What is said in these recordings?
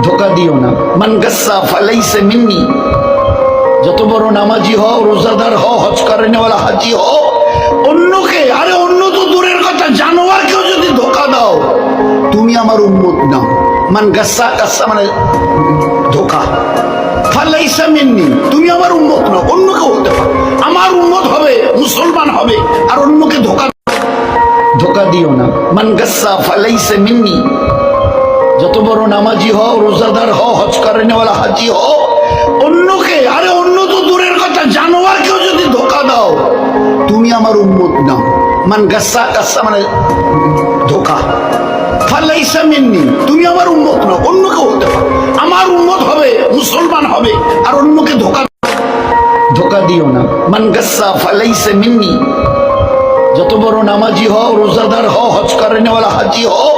ধোকা দিও না। মান গাসসা ফালাইসা মিন্নি, যত বড় নামাজি হও, রোজাদার হও, হজ করেনেওয়ালা হাজি হও, অন্যকে, আরে অন্য তো দূরের কথা, জানোয়ারকেও যদি ধোকা দাও, তুমি আমার উম্মত নাও। মান গাসসা, গাসসা মানে ধোকা, ফালাইসা মিন্নি, তুমি আমার উম্মত নাও। অন্যকে হতে পারে, আমার উম্মত হবে, মুসলমান হবে, আর অন্যকে ধোকা দিও না। মান গাসসা ফালাইসা মিন্নি, যত বড় নামাজি হও, রোজাদার হও, হজ করেনেওয়ালা হাজি হও, অন্যকে, আরে অন্য তো দূরের কথা, জানোয়ারকেও যদি ধোকা দাও, তুমি আমার উম্মত নাও। মান গাসসা, গাসসা মানে ধোকা, ফালাইসা মিন্নি, তুমি আমার উম্মত নাও। অন্যকে হতে পারে, আমার উম্মত হবে, মুসলমান হবে, আর অন্যকে ধোকা দিও না। মান গাসসা ফালাইসা মিন্নি, যত বড় নামাজি হও, রোজাদার হও, হজ করেনেওয়ালা হাজি হও,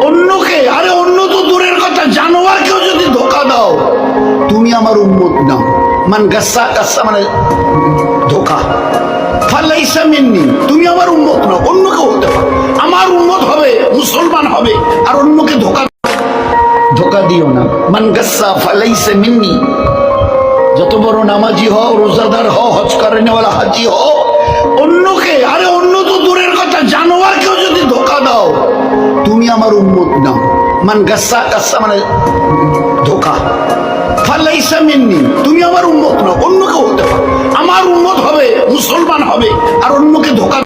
অন্যকে, আরে অন্য তো দূরের কথা, জানোয়ারকেও যদি ধোকা দাও, তুমি আমার উম্মত নাও। মান গাসসা, গাসসা মানে ধোকা, ফালাইসা মিন্নি, তুমি আমার উম্মত নাও। অন্যকে হতে পারে, আমার উম্মত হবে, মুসলমান হবে, আর অন্যকে ধোকা দিও না। মান গাসসা ফালাইসা মিন্নি, যত বড় নামাজি হও, রোজাদার হও, হজ করেনেওয়ালা হাজি হও, অন্যকে, আরে অন্য তো দূরের কথা, জানোয়ারকেও যদি ধোকা দাও, তুমি আমার উম্মত নাও। মান গাসসা, গাসসা মানে ধোকা, ফালাইসা মিন্নি, তুমি আমার উম্মত নাও। অন্যকে হতে পারে, আমার উম্মত হবে, মুসলমান হবে, আর অন্যকে ধোকা